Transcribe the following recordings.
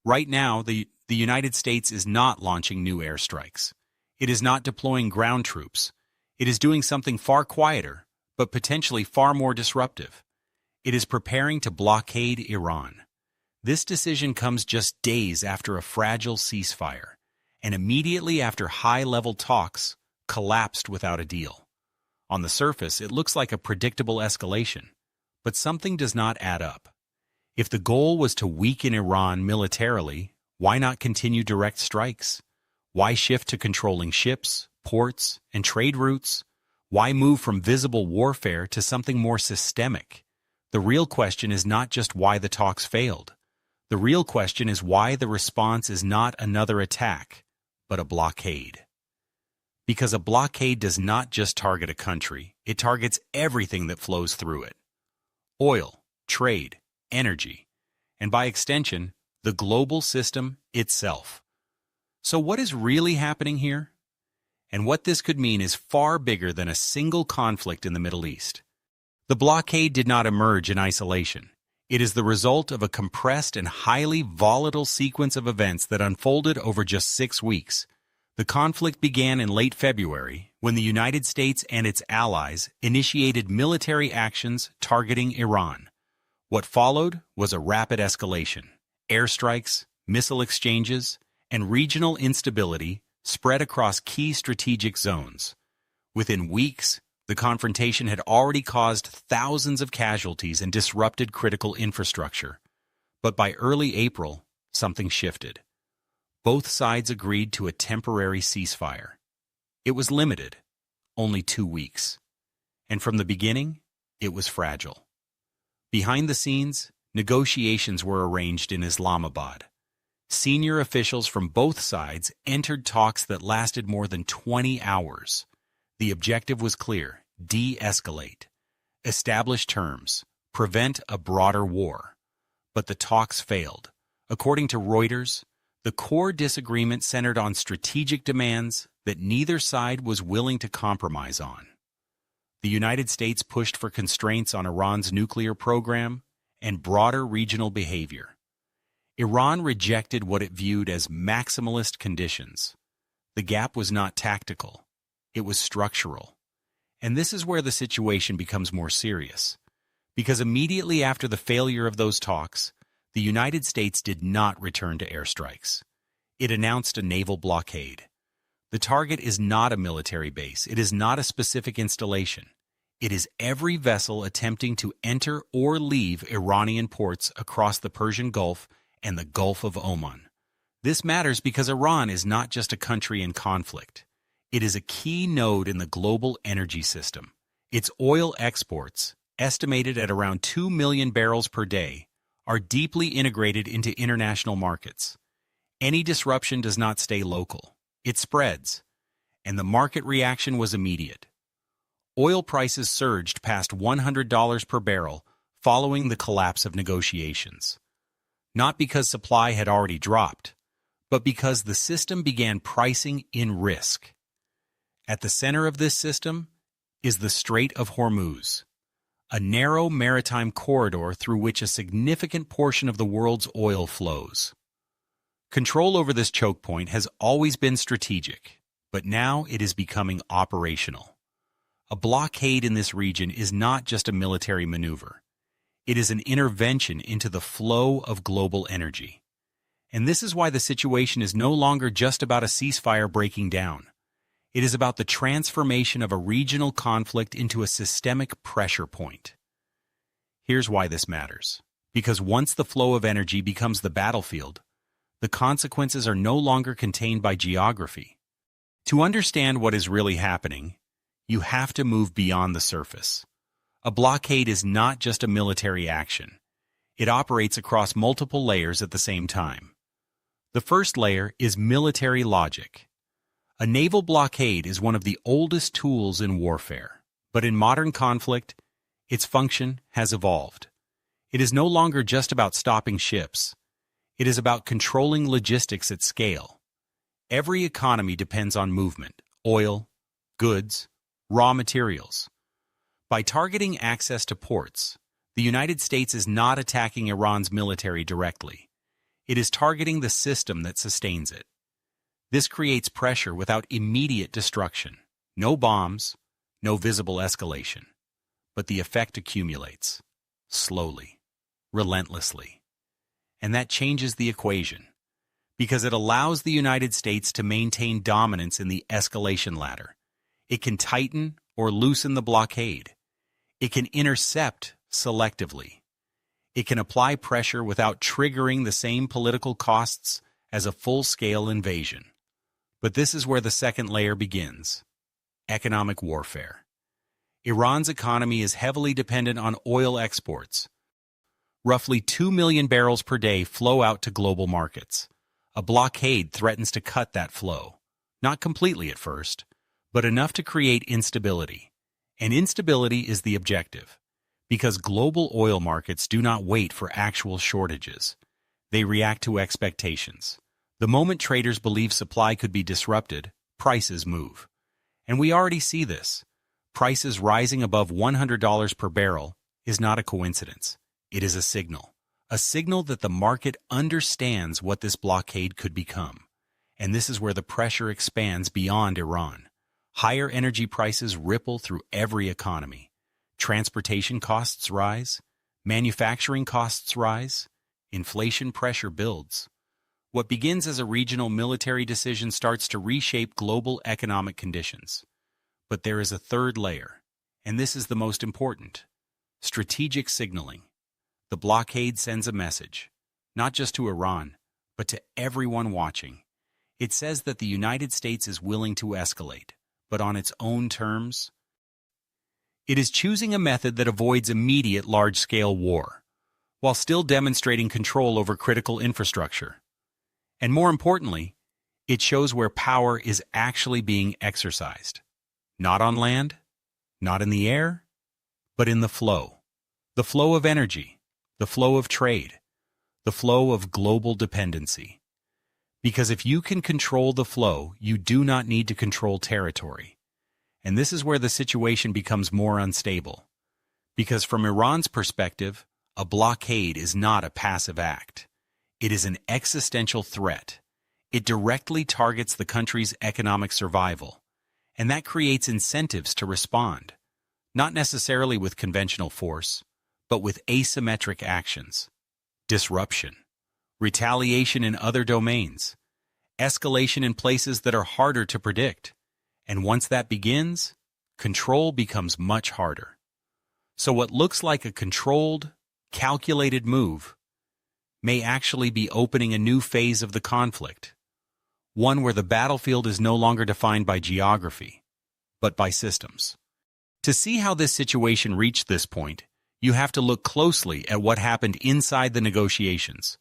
Right now, the United States is not launching new airstrikes. It is not deploying ground troops. It is doing something far quieter, but potentially far more disruptive. It is preparing to blockade Iran. This decision comes just days after a fragile ceasefire, and immediately after high-level talks collapsed without a deal. On the surface, it looks like a predictable escalation, but something does not add up. If the goal was to weaken Iran militarily, why not continue direct strikes? Why shift to controlling ships, ports, and trade routes? Why move from visible warfare to something more systemic? The real question is not just why the talks failed. The real question is why the response is not another attack, but a blockade. Because a blockade does not just target a country, it targets everything that flows through it. Oil, trade, energy, and by extension, the global system itself. So what is really happening here? And what this could mean is far bigger than a single conflict in the Middle East. The blockade did not emerge in isolation. It is the result of a compressed and highly volatile sequence of events that unfolded over just 6 weeks. The conflict began in late February when the United States and its allies initiated military actions targeting Iran. What followed was a rapid escalation. Airstrikes, missile exchanges, and regional instability spread across key strategic zones. Within weeks, the confrontation had already caused thousands of casualties and disrupted critical infrastructure. But by early April, something shifted. Both sides agreed to a temporary ceasefire. It was limited, only 2 weeks. And from the beginning, it was fragile. Behind the scenes, negotiations were arranged in Islamabad. Senior officials from both sides entered talks that lasted more than 20 hours. The objective was clear: de-escalate, establish terms, prevent a broader war. But the talks failed. According to Reuters, the core disagreement centered on strategic demands that neither side was willing to compromise on. The United States pushed for constraints on Iran's nuclear program and broader regional behavior. Iran rejected what it viewed as maximalist conditions. The gap was not tactical. It was structural. And this is where the situation becomes more serious. Because immediately after the failure of those talks, the United States did not return to airstrikes. It announced a naval blockade. The target is not a military base. It is not a specific installation. It is every vessel attempting to enter or leave Iranian ports across the Persian Gulf and the Gulf of Oman. This matters because Iran is not just a country in conflict. It is a key node in the global energy system. Its oil exports, estimated at around 2 million barrels per day, are deeply integrated into international markets. Any disruption does not stay local. It spreads. And the market reaction was immediate. Oil prices surged past $100 per barrel following the collapse of negotiations. Not because supply had already dropped, but because the system began pricing in risk. At the center of this system is the Strait of Hormuz, a narrow maritime corridor through which a significant portion of the world's oil flows. Control over this choke point has always been strategic, but now it is becoming operational. A blockade in this region is not just a military maneuver. It is an intervention into the flow of global energy. And this is why the situation is no longer just about a ceasefire breaking down. It is about the transformation of a regional conflict into a systemic pressure point. Here's why this matters. Because once the flow of energy becomes the battlefield, the consequences are no longer contained by geography. To understand what is really happening, you have to move beyond the surface. A blockade is not just a military action. It operates across multiple layers at the same time. The first layer is military logic. A naval blockade is one of the oldest tools in warfare, but in modern conflict, its function has evolved. It is no longer just about stopping ships. It is about controlling logistics at scale. Every economy depends on movement: oil, goods, raw materials. By targeting access to ports, the United States is not attacking Iran's military directly. It is targeting the system that sustains it. This creates pressure without immediate destruction. No bombs, no visible escalation. But the effect accumulates, slowly, relentlessly. And that changes the equation, because it allows the United States to maintain dominance in the escalation ladder. It can tighten or loosen the blockade. It can intercept selectively. It can apply pressure without triggering the same political costs as a full-scale invasion. But this is where the second layer begins: economic warfare. Iran's economy is heavily dependent on oil exports. Roughly 2 million barrels per day flow out to global markets. A blockade threatens to cut that flow. Not completely at first, but enough to create instability. And instability is the objective, because global oil markets do not wait for actual shortages. They react to expectations. The moment traders believe supply could be disrupted, prices move. And we already see this. Prices rising above $100 per barrel is not a coincidence. It is a signal that the market understands what this blockade could become. And this is where the pressure expands beyond Iran. Higher energy prices ripple through every economy. Transportation costs rise, manufacturing costs rise, inflation pressure builds. What begins as a regional military decision starts to reshape global economic conditions. But there is a third layer, and this is the most important: strategic signaling. The blockade sends a message, not just to Iran, but to everyone watching. It says that the United States is willing to escalate, but on its own terms. It is choosing a method that avoids immediate large-scale war, while still demonstrating control over critical infrastructure. And more importantly, it shows where power is actually being exercised. Not on land, not in the air, but in the flow. The flow of energy, the flow of trade, the flow of global dependency. Because if you can control the flow, you do not need to control territory. And this is where the situation becomes more unstable. Because from Iran's perspective, a blockade is not a passive act. It is an existential threat. It directly targets the country's economic survival. And that creates incentives to respond, not necessarily with conventional force, but with asymmetric actions: disruption, retaliation in other domains, escalation in places that are harder to predict. And once that begins, control becomes much harder. So what looks like a controlled, calculated move may actually be opening a new phase of the conflict. One where the battlefield is no longer defined by geography, but by systems. To see how this situation reached this point, you have to look closely at what happened inside the negotiations.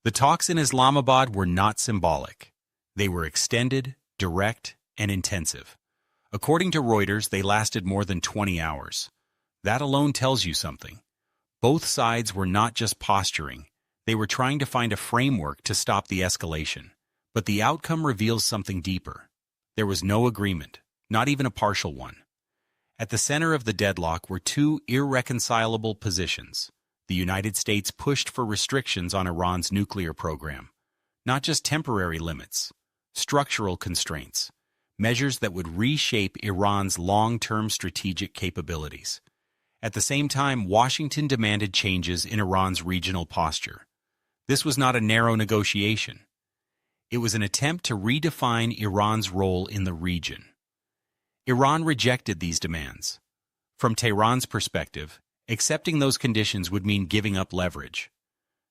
The talks in Islamabad were not symbolic. They were extended, direct, and intensive. According to Reuters, they lasted more than 20 hours. That alone tells you something. Both sides were not just posturing. They were trying to find a framework to stop the escalation. But the outcome reveals something deeper. There was no agreement, not even a partial one. At the center of the deadlock were two irreconcilable positions. The United States pushed for restrictions on Iran's nuclear program, not just temporary limits, structural constraints, measures that would reshape Iran's long-term strategic capabilities. At the same time, Washington demanded changes in Iran's regional posture. This was not a narrow negotiation. It was an attempt to redefine Iran's role in the region. Iran rejected these demands. From Tehran's perspective, accepting those conditions would mean giving up leverage,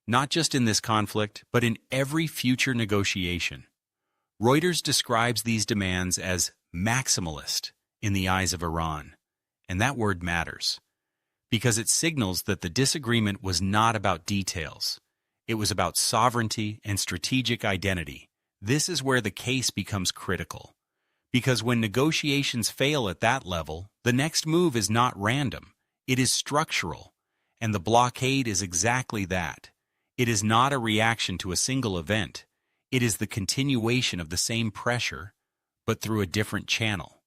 not just in this conflict, but in every future negotiation. Reuters describes these demands as maximalist in the eyes of Iran, and that word matters, because it signals that the disagreement was not about details. It was about sovereignty and strategic identity. This is where the case becomes critical. Because when negotiations fail at that level, the next move is not random. It is structural. And the blockade is exactly that. It is not a reaction to a single event. It is the continuation of the same pressure, but through a different channel.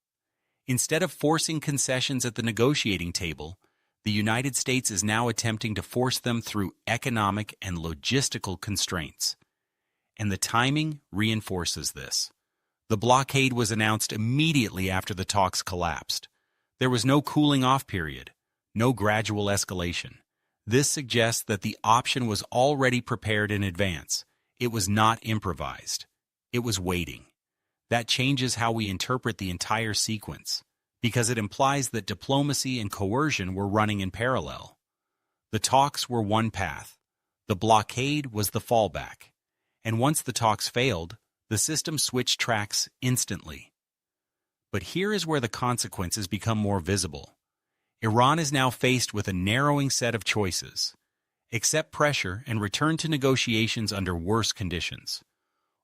Instead of forcing concessions at the negotiating table, the United States is now attempting to force them through economic and logistical constraints. and the timing reinforces this. The blockade was announced immediately after the talks collapsed. There was no cooling-off period, no gradual escalation. This suggests that the option was already prepared in advance. It was not improvised. It was waiting. That changes how we interpret the entire sequence, because it implies that diplomacy and coercion were running in parallel. The talks were one path. The blockade was the fallback. And once the talks failed, the system switched tracks instantly. But here is where the consequences become more visible. Iran is now faced with a narrowing set of choices: accept pressure and return to negotiations under worse conditions,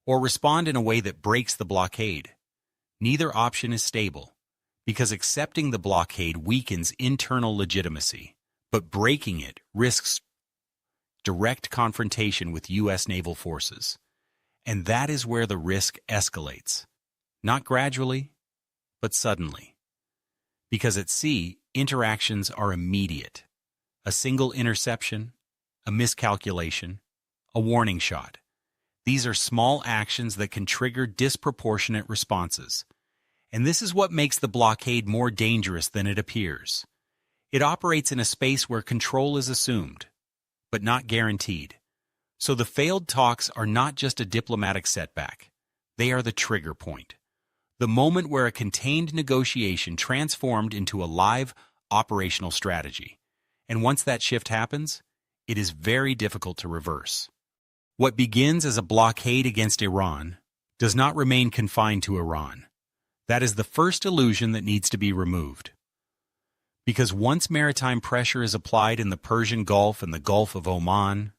or respond in a way that breaks the blockade. Neither option is stable, because accepting the blockade weakens internal legitimacy, but breaking it risks direct confrontation with U.S. naval forces. And that is where the risk escalates. Not gradually, but suddenly. Because at sea, interactions are immediate. A single interception, a miscalculation, a warning shot. These are small actions that can trigger disproportionate responses. And this is what makes the blockade more dangerous than it appears. It operates in a space where control is assumed, but not guaranteed. So the failed talks are not just a diplomatic setback. They are the trigger point. The moment where a contained negotiation transformed into a live, operational strategy. And once that shift happens, it is very difficult to reverse. What begins as a blockade against Iran does not remain confined to Iran. That is the first illusion that needs to be removed. Because once maritime pressure is applied in the Persian Gulf and the Gulf of Oman,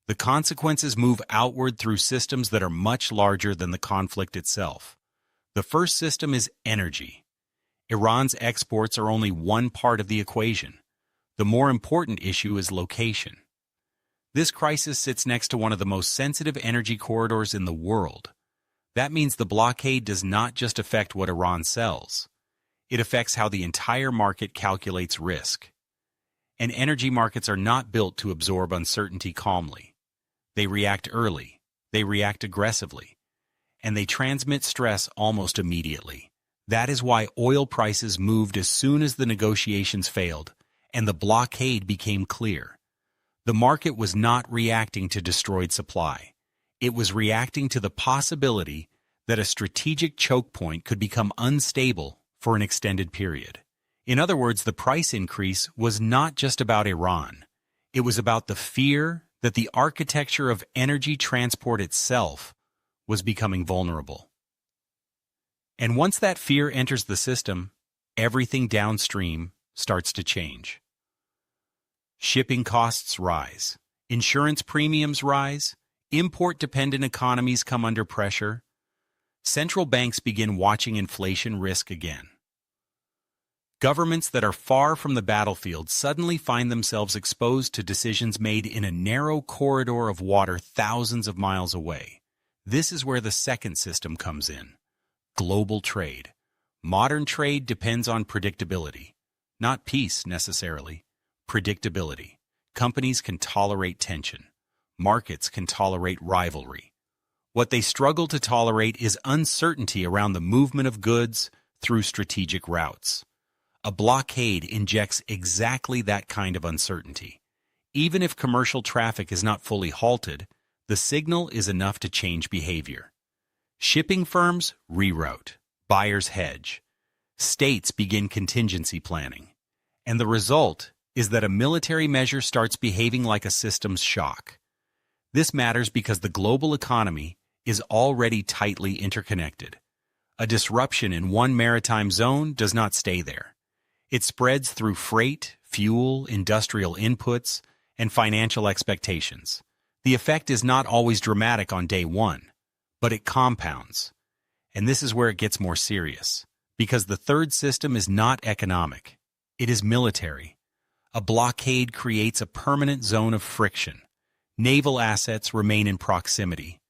the consequences move outward through systems that are much larger than the conflict itself. The first system is energy. Iran's exports are only one part of the equation. The more important issue is location. This crisis sits next to one of the most sensitive energy corridors in the world. That means the blockade does not just affect what Iran sells. It affects how the entire market calculates risk. And energy markets are not built to absorb uncertainty calmly. They react early, they react aggressively, and they transmit stress almost immediately. That is why oil prices moved as soon as the negotiations failed and the blockade became clear. The market was not reacting to destroyed supply. It was reacting to the possibility that a strategic choke point could become unstable for an extended period. In other words, the price increase was not just about Iran. It was about the fear that the architecture of energy transport itself was becoming vulnerable. And once that fear enters the system, everything downstream starts to change. Shipping costs rise, insurance premiums rise, import-dependent economies come under pressure. Central banks begin watching inflation risk again. Governments that are far from the battlefield suddenly find themselves exposed to decisions made in a narrow corridor of water thousands of miles away. This is where the second system comes in: global trade. Modern trade depends on predictability, not peace necessarily. Predictability. Companies can tolerate tension. Markets can tolerate rivalry. What they struggle to tolerate is uncertainty around the movement of goods through strategic routes. A blockade injects exactly that kind of uncertainty. Even if commercial traffic is not fully halted, the signal is enough to change behavior. Shipping firms reroute, buyers hedge, states begin contingency planning, and the result is that a military measure starts behaving like a systems shock. This matters because the global economy is already tightly interconnected. A disruption in one maritime zone does not stay there. It spreads through freight, fuel, industrial inputs, and financial expectations. The effect is not always dramatic on day one, but it compounds. And this is where it gets more serious, because the third system is not economic. It is military. A blockade creates a permanent zone of friction. Naval assets remain in proximity.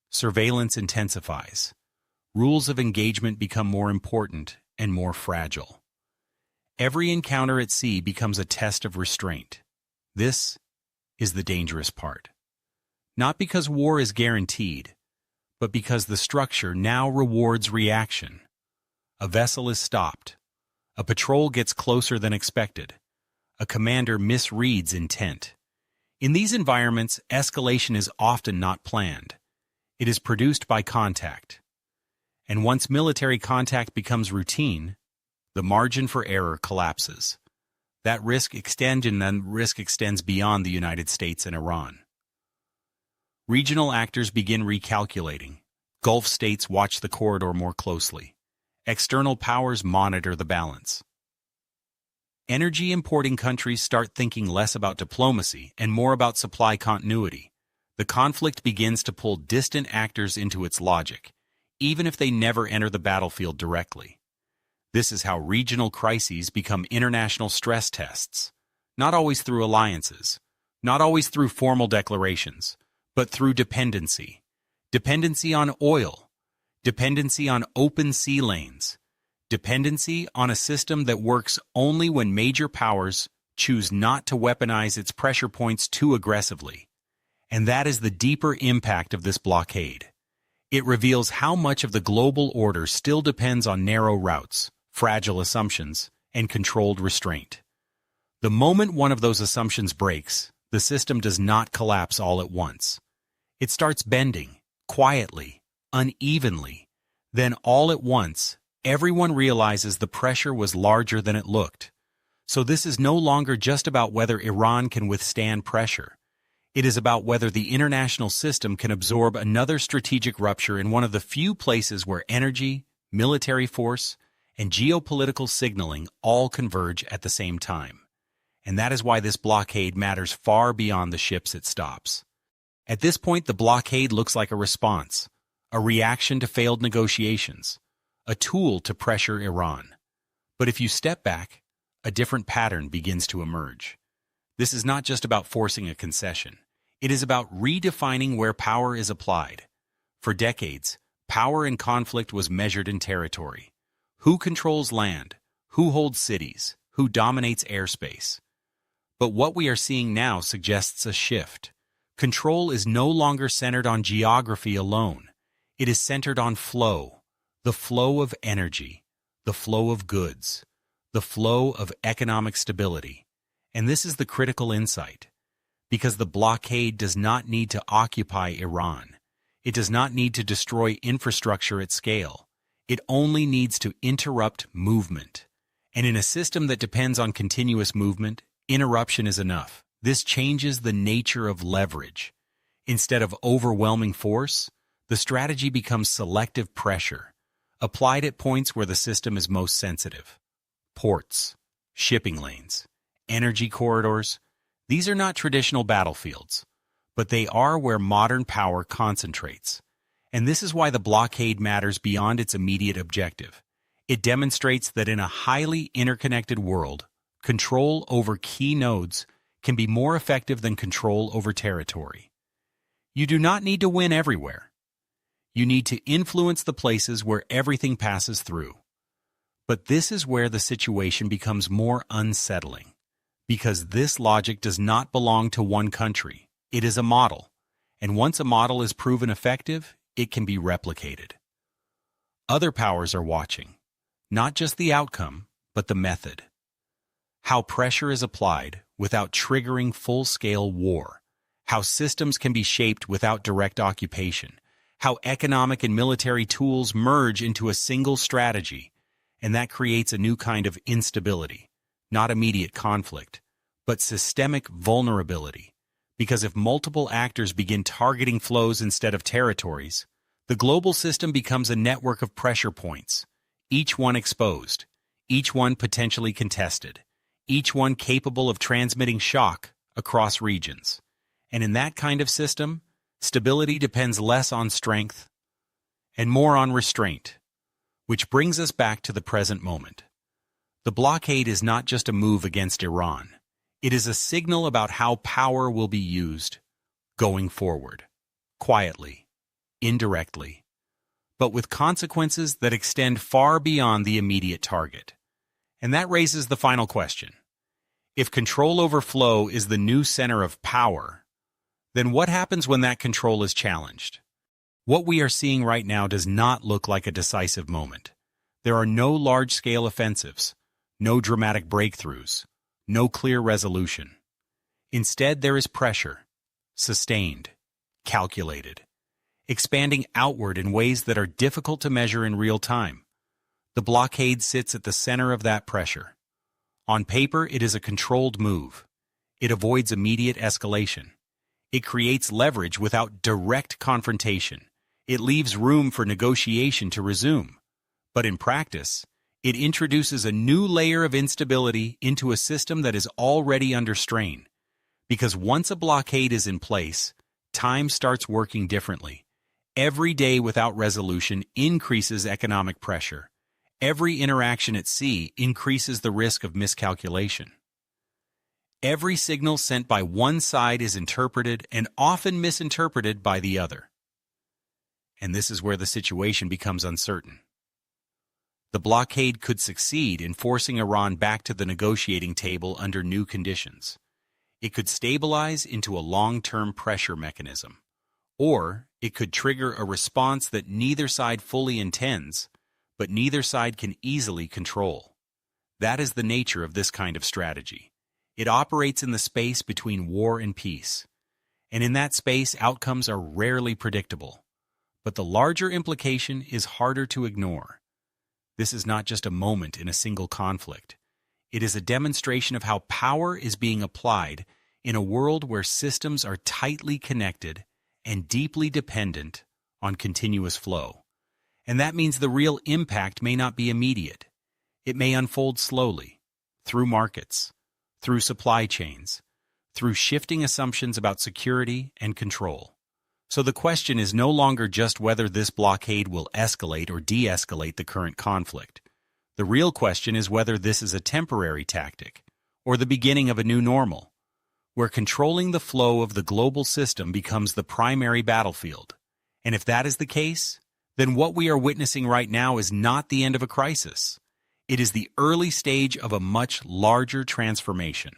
Surveillance intensifies. Rules of engagement become more important and more fragile. Every encounter at sea becomes a test of restraint. This is the dangerous part. not because war is guaranteed, but because the structure now rewards reaction. A vessel is stopped. A patrol gets closer than expected. A commander misreads intent. In these environments, escalation is often not planned. It is produced by contact. And once military contact becomes routine, the margin for error collapses. That risk extends beyond the United States and Iran. Regional actors begin recalculating. Gulf states watch the corridor more closely. External powers monitor the balance. Energy importing countries start thinking less about diplomacy and more about supply continuity. The conflict begins to pull distant actors into its logic, even if they never enter the battlefield directly. This is how regional crises become international stress tests, not always through alliances, not always through formal declarations, but through dependency. Dependency on oil, dependency on open sea lanes, dependency on a system that works only when major powers choose not to weaponize its pressure points too aggressively. And that is the deeper impact of this blockade. It reveals how much of the global order still depends on narrow routes, fragile assumptions, and controlled restraint. The moment one of those assumptions breaks, the system does not collapse all at once. It starts bending, quietly, unevenly. Then all at once, everyone realizes the pressure was larger than it looked. So this is no longer just about whether Iran can withstand pressure. It is about whether the international system can absorb another strategic rupture in one of the few places where energy, military force, and geopolitical signaling all converge at the same time. And that is why this blockade matters far beyond the ships it stops. At this point, the blockade looks like a response, a reaction to failed negotiations, a tool to pressure Iran. But if you step back, a different pattern begins to emerge. This is not just about forcing a concession. It is about redefining where power is applied. For decades, power in conflict was measured in territory. Who controls land? Who holds cities? Who dominates airspace? But what we are seeing now suggests a shift. Control is no longer centered on geography alone. It is centered on flow, the flow of energy, the flow of goods, the flow of economic stability. And this is the critical insight, because the blockade does not need to occupy Iran. It does not need to destroy infrastructure at scale. It only needs to interrupt movement. And in a system that depends on continuous movement, interruption is enough. This changes the nature of leverage. Instead of overwhelming force, the strategy becomes selective pressure, applied at points where the system is most sensitive. Ports, shipping lanes, energy corridors, these are not traditional battlefields, but they are where modern power concentrates. And this is why the blockade matters beyond its immediate objective. It demonstrates that in a highly interconnected world, control over key nodes can be more effective than control over territory. You do not need to win everywhere. You need to influence the places where everything passes through. But this is where the situation becomes more unsettling, because this logic does not belong to one country. It is a model, and once a model is proven effective, it can be replicated. Other powers are watching, not just the outcome, but the method. How pressure is applied without triggering full-scale war. How systems can be shaped without direct occupation. How economic and military tools merge into a single strategy. And that creates a new kind of instability, not immediate conflict, but systemic vulnerability. Because if multiple actors begin targeting flows instead of territories, the global system becomes a network of pressure points, each one exposed, each one potentially contested, each one capable of transmitting shock across regions. And in that kind of system, stability depends less on strength and more on restraint. Which brings us back to the present moment. The blockade is not just a move against Iran. It is a signal about how power will be used going forward, quietly, indirectly, but with consequences that extend far beyond the immediate target. And that raises the final question. If control over flow is the new center of power, Then what happens when that control is challenged? What we are seeing right now does not look like a decisive moment. There are no large-scale offensives, no dramatic breakthroughs, no clear resolution. Instead, there is pressure, sustained, calculated, expanding outward in ways that are difficult to measure in real time. The blockade sits at the center of that pressure. On paper, it is a controlled move. It avoids immediate escalation. It creates leverage without direct confrontation. It leaves room for negotiation to resume. But in practice, it introduces a new layer of instability into a system that is already under strain. Because once a blockade is in place, time starts working differently. Every day without resolution increases economic pressure. Every interaction at sea increases the risk of miscalculation. Every signal sent by one side is interpreted and often misinterpreted by the other. And this is where the situation becomes uncertain. The blockade could succeed in forcing Iran back to the negotiating table under new conditions. It could stabilize into a long-term pressure mechanism. Or it could trigger a response that neither side fully intends, but neither side can easily control. That is the nature of this kind of strategy. It operates in the space between war and peace. And in that space, outcomes are rarely predictable. But the larger implication is harder to ignore. This is not just a moment in a single conflict. It is a demonstration of how power is being applied in a world where systems are tightly connected and deeply dependent on continuous flow. And that means the real impact may not be immediate. It may unfold slowly, through markets, through supply chains, through shifting assumptions about security and control. So the question is no longer just whether this blockade will escalate or de-escalate the current conflict. The real question is whether this is a temporary tactic or the beginning of a new normal, where controlling the flow of the global system becomes the primary battlefield. And if that is the case, then what we are witnessing right now is not the end of a crisis. It is the early stage of a much larger transformation.